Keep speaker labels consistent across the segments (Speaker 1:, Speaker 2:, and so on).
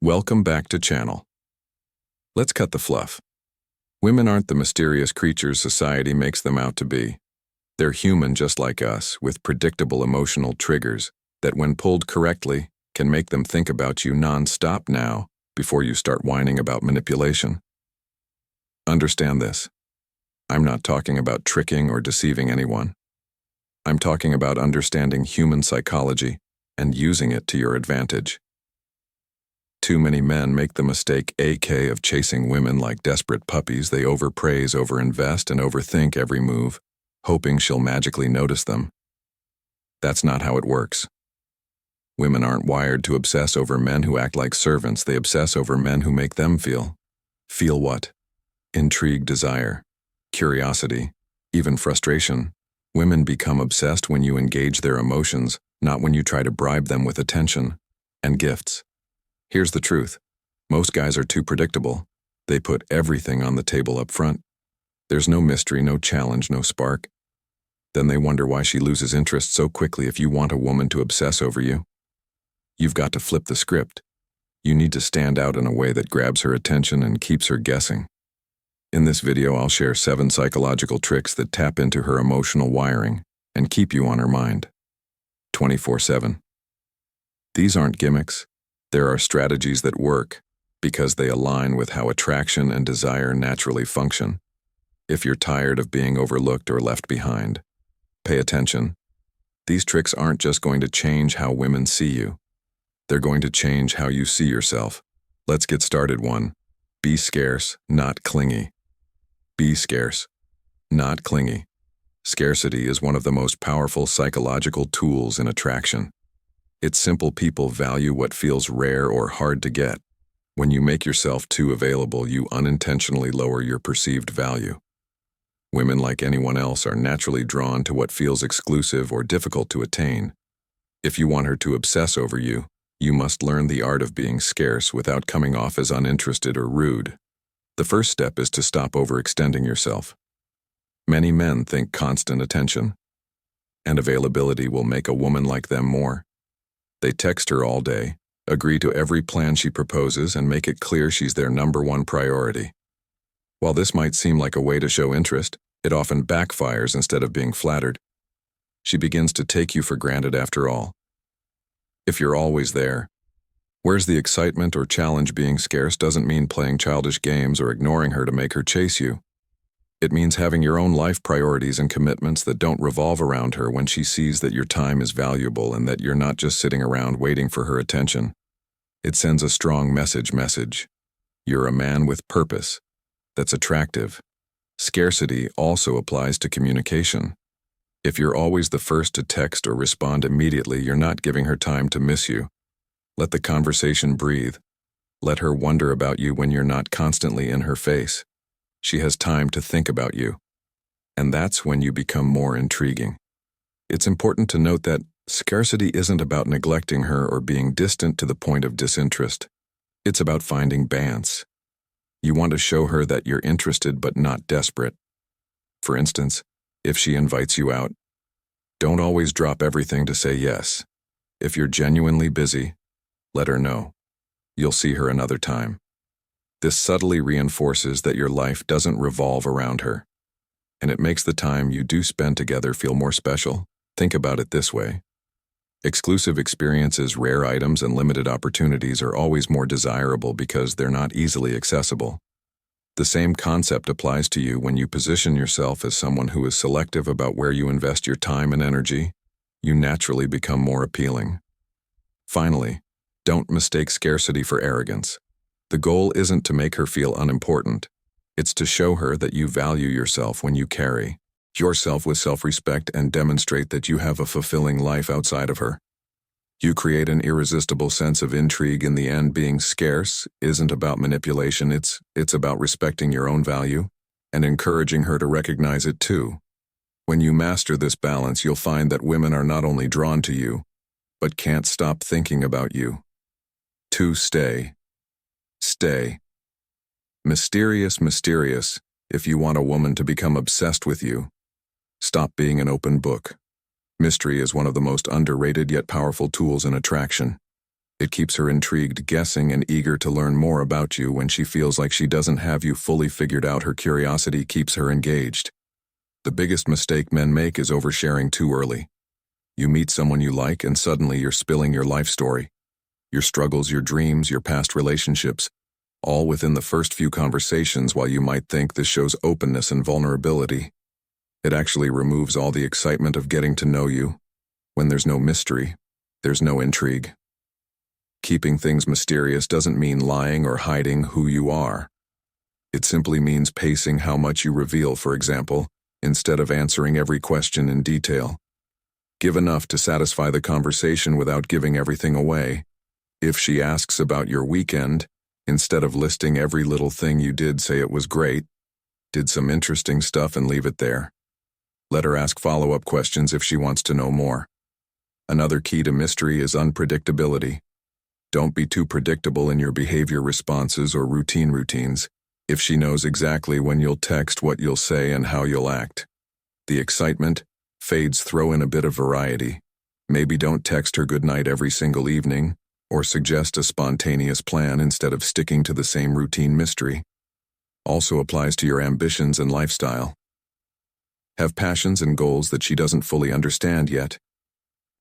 Speaker 1: Welcome back to channel. Let's cut the fluff. Women aren't the mysterious creatures society makes them out to be. They're human just like us, with predictable emotional triggers that when pulled correctly can make them think about you non-stop now before you start whining about manipulation. Understand this. I'm not talking about tricking or deceiving anyone. I'm talking about understanding human psychology and using it to your advantage. Too many men make the mistake of chasing women like desperate puppies. They overpraise, overinvest, and overthink every move, hoping she'll magically notice them. That's not how it works. Women aren't wired to obsess over men who act like servants. They obsess over men who make them feel. Feel what? Intrigue, desire, curiosity, even frustration. Women become obsessed when you engage their emotions, not when you try to bribe them with attention and gifts. Here's the truth. Most guys are too predictable. They put everything on the table up front. There's no mystery, no challenge, no spark. Then they wonder why she loses interest so quickly. If you want a woman to obsess over you, you've got to flip the script. You need to stand out in a way that grabs her attention and keeps her guessing. In this video, I'll share 7 psychological tricks that tap into her emotional wiring and keep you on her mind 24/7. These aren't gimmicks. There are strategies that work because they align with how attraction and desire naturally function. If you're tired of being overlooked or left behind, pay attention. These tricks aren't just going to change how women see you. They're going to change how you see yourself. Let's get started. 1. Be scarce, not clingy. Be scarce, not clingy. Scarcity is one of the most powerful psychological tools in attraction. It's simple. People value what feels rare or hard to get. When you make yourself too available, you unintentionally lower your perceived value. Women, like anyone else, are naturally drawn to what feels exclusive or difficult to attain. If you want her to obsess over you, you must learn the art of being scarce without coming off as uninterested or rude. The first step is to stop overextending yourself. Many men think constant attention and availability will make a woman like them more. They text her all day, agree to every plan she proposes, and make it clear she's their #1 priority. While this might seem like a way to show interest, it often backfires. Instead of being flattered, she begins to take you for granted after all. If you're always there, where's the excitement or challenge? Being scarce doesn't mean playing childish games or ignoring her to make her chase you. It means having your own life priorities and commitments that don't revolve around her. When she sees that your time is valuable and that you're not just sitting around waiting for her attention, it sends a strong message. You're a man with purpose. That's attractive. Scarcity also applies to communication. If you're always the first to text or respond immediately, you're not giving her time to miss you. Let the conversation breathe. Let her wonder about you when you're not constantly in her face. She has time to think about you. And that's when you become more intriguing. It's important to note that scarcity isn't about neglecting her or being distant to the point of disinterest. It's about finding balance. You want to show her that you're interested but not desperate. For instance, if she invites you out, don't always drop everything to say yes. If you're genuinely busy, let her know. You'll see her another time. This subtly reinforces that your life doesn't revolve around her, and it makes the time you do spend together feel more special. Think about it this way. Exclusive experiences, rare items, and limited opportunities are always more desirable because they're not easily accessible. The same concept applies to you when you position yourself as someone who is selective about where you invest your time and energy. You naturally become more appealing. Finally, don't mistake scarcity for arrogance. The goal isn't to make her feel unimportant. It's to show her that you value yourself when you carry yourself with self-respect and demonstrate that you have a fulfilling life outside of her. You create an irresistible sense of intrigue. In the end, being scarce isn't about manipulation. It's about respecting your own value and encouraging her to recognize it too. When you master this balance, you'll find that women are not only drawn to you, but can't stop thinking about you. 2. Stay. Mysterious. If you want a woman to become obsessed with you, stop being an open book. Mystery is one of the most underrated yet powerful tools in attraction. It keeps her intrigued, guessing, and eager to learn more about you. When she feels like she doesn't have you fully figured out, her curiosity keeps her engaged. The biggest mistake men make is oversharing too early. You meet someone you like and suddenly you're spilling your life story, your struggles, your dreams, your past relationships, all within the first few conversations. While you might think this shows openness and vulnerability, it actually removes all the excitement of getting to know you. When there's no mystery, there's no intrigue. Keeping things mysterious doesn't mean lying or hiding who you are. It simply means pacing how much you reveal. For example, instead of answering every question in detail, give enough to satisfy the conversation without giving everything away. If she asks about your weekend, instead of listing every little thing you did, say it was great, did some interesting stuff, and leave it there. Let her ask follow-up questions if she wants to know more. Another key to mystery is unpredictability. Don't be too predictable in your behavior responses or routines. If she knows exactly when you'll text, what you'll say, and how you'll act, the excitement fades. Throw in a bit of variety. Maybe don't text her goodnight every single evening, or suggest a spontaneous plan instead of sticking to the same routine. Mystery also applies to your ambitions and lifestyle. Have passions and goals that she doesn't fully understand yet.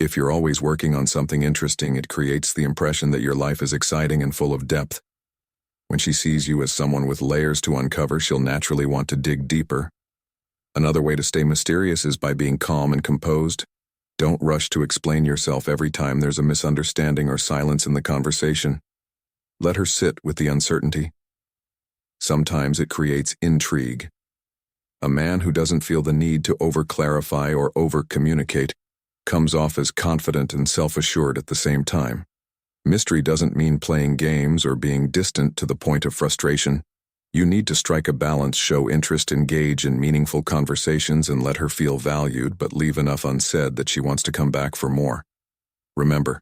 Speaker 1: If you're always working on something interesting, it creates the impression that your life is exciting and full of depth. When she sees you as someone with layers to uncover, she'll naturally want to dig deeper. Another way to stay mysterious is by being calm and composed. Don't rush to explain yourself every time there's a misunderstanding or silence in the conversation. Let her sit with the uncertainty. Sometimes it creates intrigue. A man who doesn't feel the need to over-clarify or over-communicate comes off as confident and self-assured at the same time. Mystery doesn't mean playing games or being distant to the point of frustration. You need to strike a balance, show interest, engage in meaningful conversations, and let her feel valued, but leave enough unsaid that she wants to come back for more. Remember,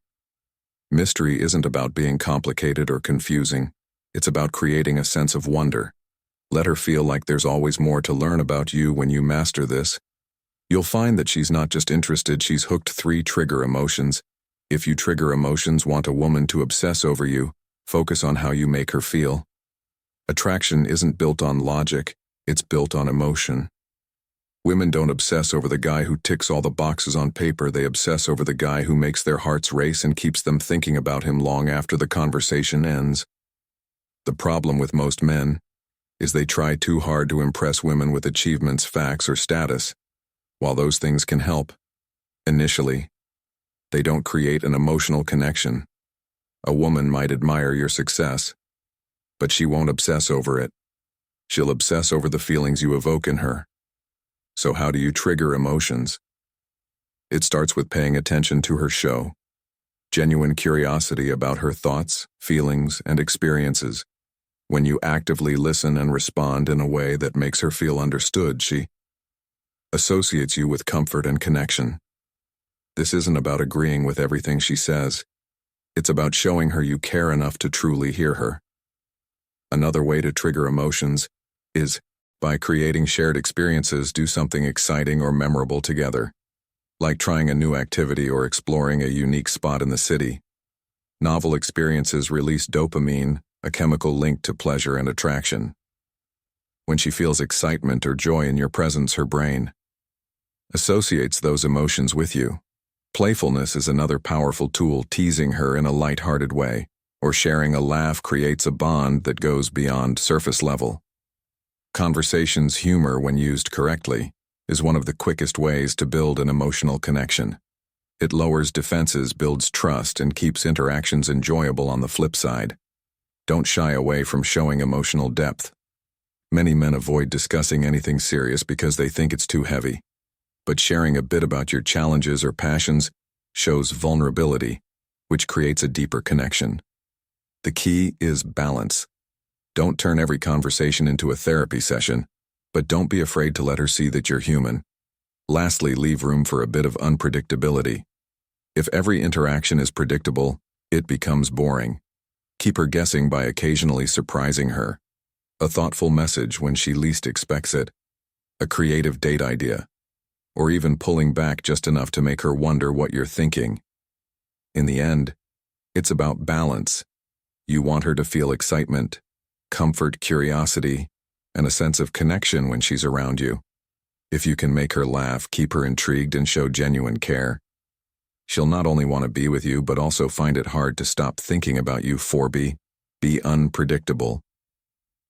Speaker 1: mystery isn't about being complicated or confusing. It's about creating a sense of wonder. Let her feel like there's always more to learn about you. When you master this, you'll find that she's not just interested, she's hooked. 3. Trigger emotions. If you trigger emotions, want a woman to obsess over you, focus on how you make her feel. Attraction isn't built on logic, it's built on emotion. Women don't obsess over the guy who ticks all the boxes on paper, they obsess over the guy who makes their hearts race and keeps them thinking about him long after the conversation ends. The problem with most men is they try too hard to impress women with achievements, facts, or status. While those things can help, initially, they don't create an emotional connection. A woman might admire your success, but she won't obsess over it. She'll obsess over the feelings you evoke in her. So how do you trigger emotions? It starts with paying attention to her show. Genuine curiosity about her thoughts, feelings, and experiences. When you actively listen and respond in a way that makes her feel understood, she associates you with comfort and connection. This isn't about agreeing with everything she says. It's about showing her you care enough to truly hear her. Another way to trigger emotions is by creating shared experiences. Do something exciting or memorable together, like trying a new activity or exploring a unique spot in the city. Novel experiences release dopamine, a chemical linked to pleasure and attraction. When she feels excitement or joy in your presence, her brain associates those emotions with you. Playfulness is another powerful tool. Teasing her in a light-hearted way or sharing a laugh creates a bond that goes beyond surface level. Conversations humor, when used correctly, is one of the quickest ways to build an emotional connection. It lowers defenses, builds trust, and keeps interactions enjoyable. On the flip side, don't shy away from showing emotional depth. Many men avoid discussing anything serious because they think it's too heavy. But sharing a bit about your challenges or passions shows vulnerability, which creates a deeper connection. The key is balance. Don't turn every conversation into a therapy session, but don't be afraid to let her see that you're human. Lastly, leave room for a bit of unpredictability. If every interaction is predictable, it becomes boring. Keep her guessing by occasionally surprising her. A thoughtful message when she least expects it. A creative date idea. Or even pulling back just enough to make her wonder what you're thinking. In the end, It's about balance. You want her to feel excitement, comfort, curiosity, and a sense of connection when she's around you. If you can make her laugh, keep her intrigued, and show genuine care, she'll not only want to be with you but also find it hard to stop thinking about you. 4b. Be unpredictable.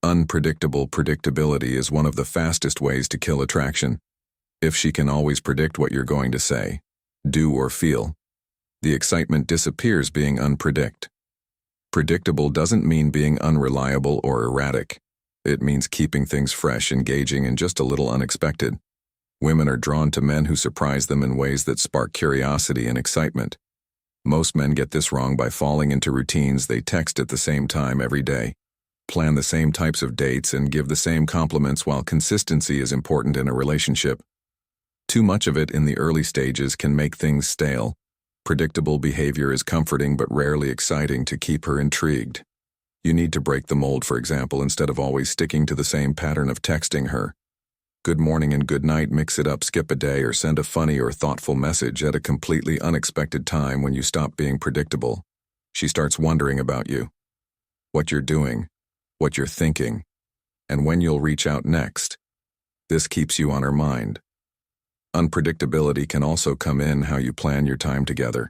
Speaker 1: Unpredictable predictability is one of the fastest ways to kill attraction. If she can always predict what you're going to say, do, or feel, the excitement disappears. Being predictable doesn't mean being unreliable or erratic. It means keeping things fresh, engaging, and just a little unexpected. Women are drawn to men who surprise them in ways that spark curiosity and excitement. Most men get this wrong by falling into routines. They text at the same time every day, plan the same types of dates, and give the same compliments. While consistency is important in a relationship, too much of it in the early stages can make things stale. Predictable behavior is comforting but rarely exciting to keep her intrigued. You need to break the mold. For example, instead of always sticking to the same pattern of texting her good morning and good night, mix it up, skip a day, or send a funny or thoughtful message at a completely unexpected time. When you stop being predictable, she starts wondering about you, what you're doing, what you're thinking, and when you'll reach out next. This keeps you on her mind. Unpredictability can also come in how you plan your time together.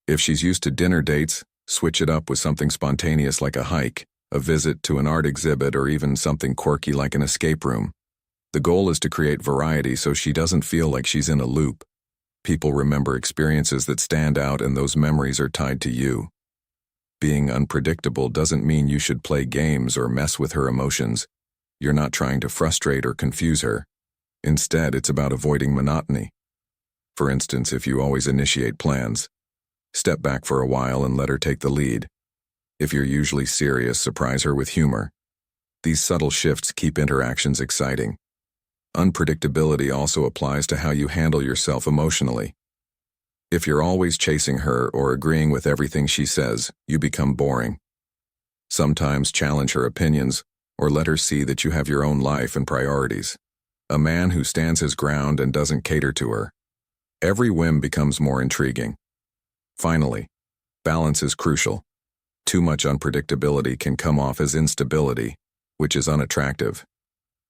Speaker 1: If she's used to dinner dates, switch it up with something spontaneous like a hike, a visit to an art exhibit, or even something quirky like an escape room. The goal is to create variety so she doesn't feel like she's in a loop. People remember experiences that stand out, and those memories are tied to you. Being unpredictable doesn't mean you should play games or mess with her emotions. You're not trying to frustrate or confuse her. Instead, it's about avoiding monotony. For instance, if you always initiate plans, step back for a while and let her take the lead. If you're usually serious, surprise her with humor. These subtle shifts keep interactions exciting. Unpredictability also applies to how you handle yourself emotionally. If you're always chasing her or agreeing with everything she says, you become boring. Sometimes challenge her opinions or let her see that you have your own life and priorities. A man who stands his ground and doesn't cater to her, every whim becomes more intriguing. Finally, balance is crucial. Too much unpredictability can come off as instability, which is unattractive.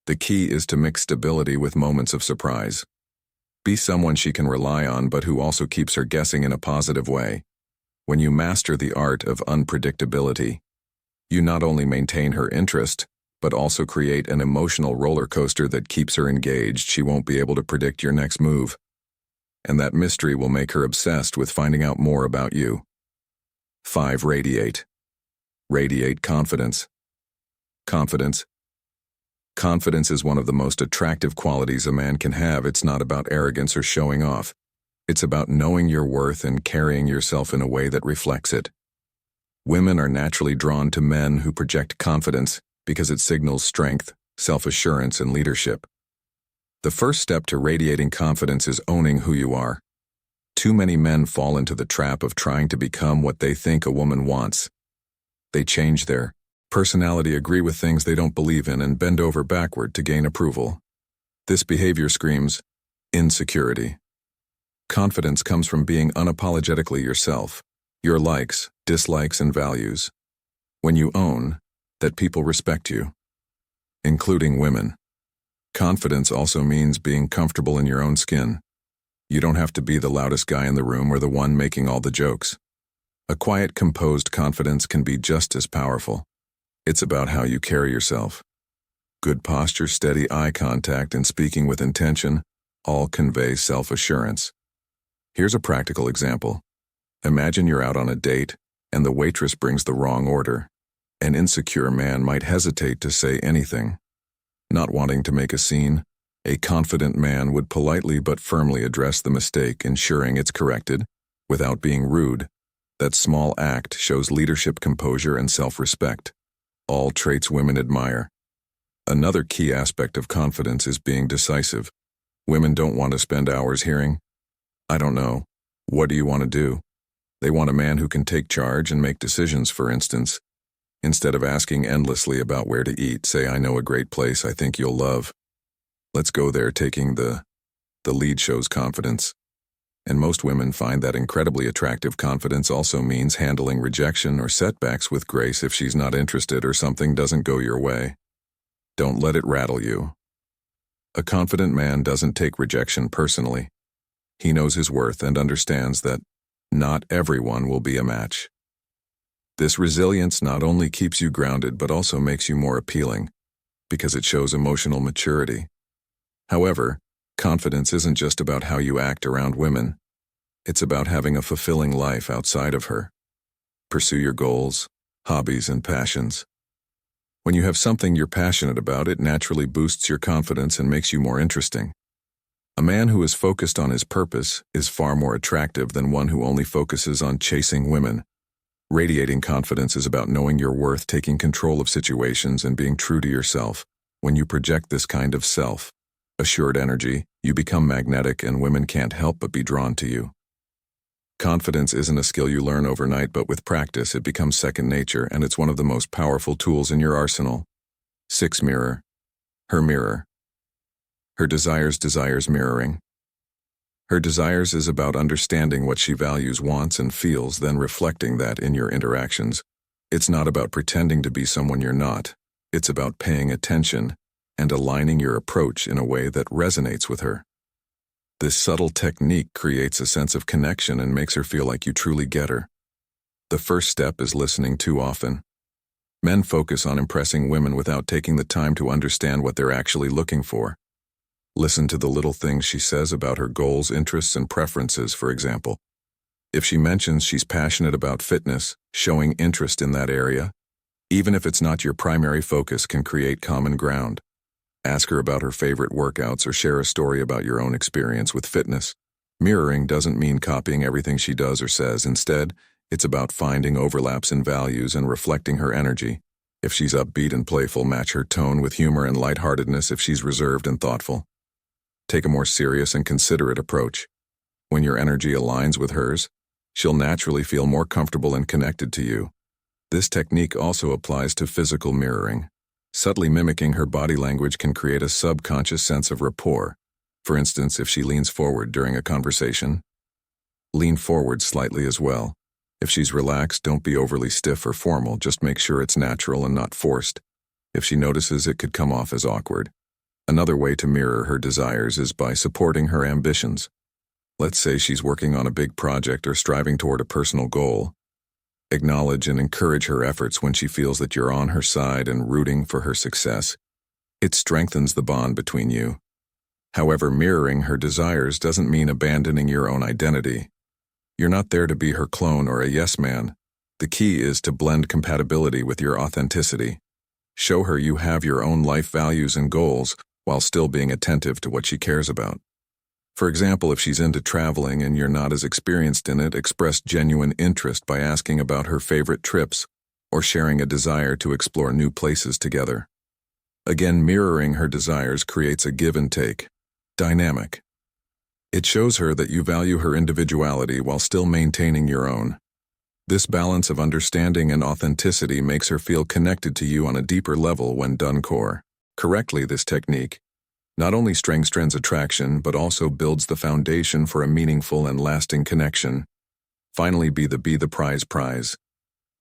Speaker 1: The key is to mix stability with moments of surprise. Be someone she can rely on but who also keeps her guessing in a positive way. When you master the art of unpredictability, you not only maintain her interest, but also create an emotional roller coaster that keeps her engaged. She won't be able to predict your next move, and that mystery will make her obsessed with finding out more about you. 5. Radiate. Radiate confidence. Confidence is one of the most attractive qualities a man can have. It's not about arrogance or showing off. It's about knowing your worth and carrying yourself in a way that reflects it. Women are naturally drawn to men who project confidence because it signals strength, self-assurance, and leadership. The first step to radiating confidence is owning who you are. Too many men fall into the trap of trying to become what they think a woman wants. They change their personality, agree with things they don't believe in, and bend over backward to gain approval. This behavior screams insecurity. Confidence comes from being unapologetically yourself, your likes, dislikes, and values. When you own that people respect you, including women. Confidence also means being comfortable in your own skin. You don't have to be the loudest guy in the room or the one making all the jokes. A quiet, composed confidence can be just as powerful. It's about how you carry yourself. Good posture, steady eye contact, and speaking with intention all convey self-assurance. Here's a practical example. Imagine you're out on a date, and the waitress brings the wrong order. An insecure man might hesitate to say anything. Not wanting to make a scene, a confident man would politely but firmly address the mistake, ensuring it's corrected, without being rude. That small act shows leadership, composure, and self-respect. All traits women admire. Another key aspect of confidence is being decisive. Women don't want to spend hours hearing, "I don't know. What do you want to do?" They want a man who can take charge and make decisions. For instance, instead of asking endlessly about where to eat, say, "I know a great place I think you'll love. Let's go there." Taking the lead shows confidence. And most women find that incredibly attractive. Confidence also means handling rejection or setbacks with grace if she's not interested or something doesn't go your way. Don't let it rattle you. A confident man doesn't take rejection personally. He knows his worth and understands that not everyone will be a match. This resilience not only keeps you grounded but also makes you more appealing, because it shows emotional maturity. However, confidence isn't just about how you act around women. It's about having a fulfilling life outside of her. Pursue your goals, hobbies, and passions. When you have something you're passionate about, it naturally boosts your confidence and makes you more interesting. A man who is focused on his purpose is far more attractive than one who only focuses on chasing women. Radiating confidence is about knowing your worth, taking control of situations, and being true to yourself. When you project this kind of self-assured energy, you become magnetic and women can't help but be drawn to you. Confidence isn't a skill you learn overnight, but with practice it becomes second nature, and it's one of the most powerful tools in your arsenal. 6. Mirror. Her mirror. Her desires mirroring. Her desires is about understanding what she values, wants, and feels, then reflecting that in your interactions. It's not about pretending to be someone you're not. It's about paying attention and aligning your approach in a way that resonates with her. This subtle technique creates a sense of connection and makes her feel like you truly get her. The first step is listening too often. Men focus on impressing women without taking the time to understand what they're actually looking for. Listen to the little things she says about her goals, interests, and preferences, for example. If she mentions she's passionate about fitness, showing interest in that area, even if it's not your primary focus, can create common ground. Ask her about her favorite workouts or share a story about your own experience with fitness. Mirroring doesn't mean copying everything she does or says. Instead, it's about finding overlaps in values and reflecting her energy. If she's upbeat and playful, match her tone with humor and lightheartedness. If she's reserved and thoughtful, take a more serious and considerate approach. When your energy aligns with hers, she'll naturally feel more comfortable and connected to you. This technique also applies to physical mirroring. Subtly mimicking her body language can create a subconscious sense of rapport. For instance, if she leans forward during a conversation, lean forward slightly as well. If she's relaxed, don't be overly stiff or formal, just make sure it's natural and not forced. If she notices it could come off as awkward. Another way to mirror her desires is by supporting her ambitions. Let's say she's working on a big project or striving toward a personal goal. Acknowledge and encourage her efforts when she feels that you're on her side and rooting for her success. It strengthens the bond between you. However, mirroring her desires doesn't mean abandoning your own identity. You're not there to be her clone or a yes man. The key is to blend compatibility with your authenticity. Show her you have your own life values and goals while still being attentive to what she cares about. For example, if she's into traveling and you're not as experienced in it, express genuine interest by asking about her favorite trips or sharing a desire to explore new places together. Again, mirroring her desires creates a give and take dynamic. It shows her that you value her individuality while still maintaining your own. This balance of understanding and authenticity makes her feel connected to you on a deeper level when done correctly. This technique not only strengthens attraction, but also builds the foundation for a meaningful and lasting connection. Finally, be the prize.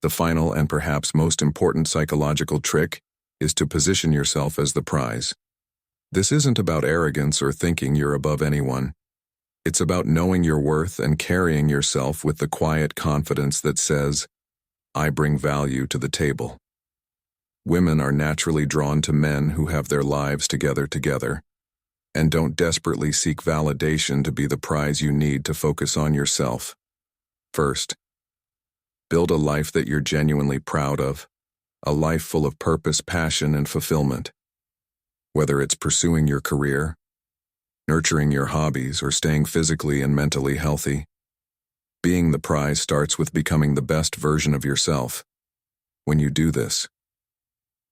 Speaker 1: The final and perhaps most important psychological trick is to position yourself as the prize. This isn't about arrogance or thinking you're above anyone. It's about knowing your worth and carrying yourself with the quiet confidence that says, I bring value to the table. Women are naturally drawn to men who have their lives together, and don't desperately seek validation to be the prize. You need to focus on yourself. First, build a life that you're genuinely proud of, a life full of purpose, passion, and fulfillment. Whether it's pursuing your career, nurturing your hobbies, or staying physically and mentally healthy, being the prize starts with becoming the best version of yourself. When you do this,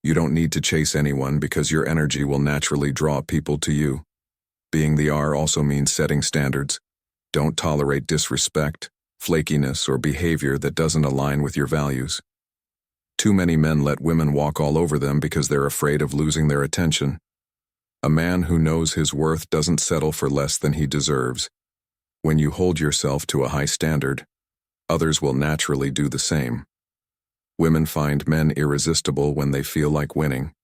Speaker 1: you don't need to chase anyone because your energy will naturally draw people to you. Being the R also means setting standards. Don't tolerate disrespect, flakiness, or behavior that doesn't align with your values. Too many men let women walk all over them because they're afraid of losing their attention. A man who knows his worth doesn't settle for less than he deserves. When you hold yourself to a high standard, others will naturally do the same. Women find men irresistible when they feel like winning.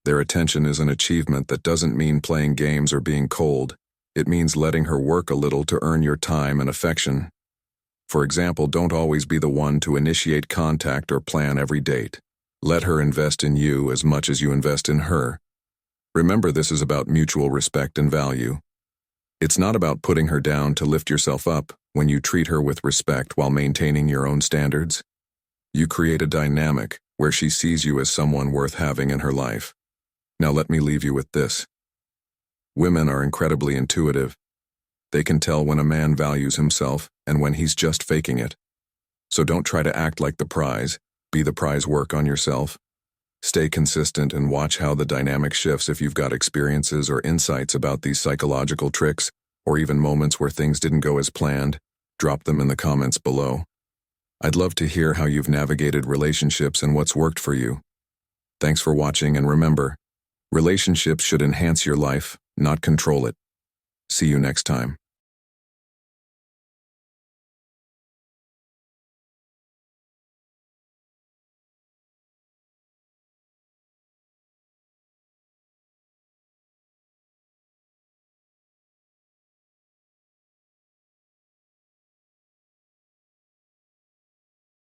Speaker 1: Their attention is an achievement that doesn't mean playing games or being cold. It means letting her work a little to earn your time and affection. For example, don't always be the one to initiate contact or plan every date. Let her invest in you as much as you invest in her. Remember, this is about mutual respect and value. It's not about putting her down to lift yourself up. When you treat her with respect while maintaining your own standards, you create a dynamic where she sees you as someone worth having in her life. Now let me leave you with this. Women are incredibly intuitive. They can tell when a man values himself and when he's just faking it. So don't try to act like the prize. Be the prize. Work on yourself. Stay consistent and watch how the dynamic shifts. If you've got experiences or insights about these psychological tricks, or even moments where things didn't go as planned, drop them in the comments below. I'd love to hear how you've navigated relationships and what's worked for you. Thanks for watching, and remember, relationships should enhance your life, not control it. See you next time.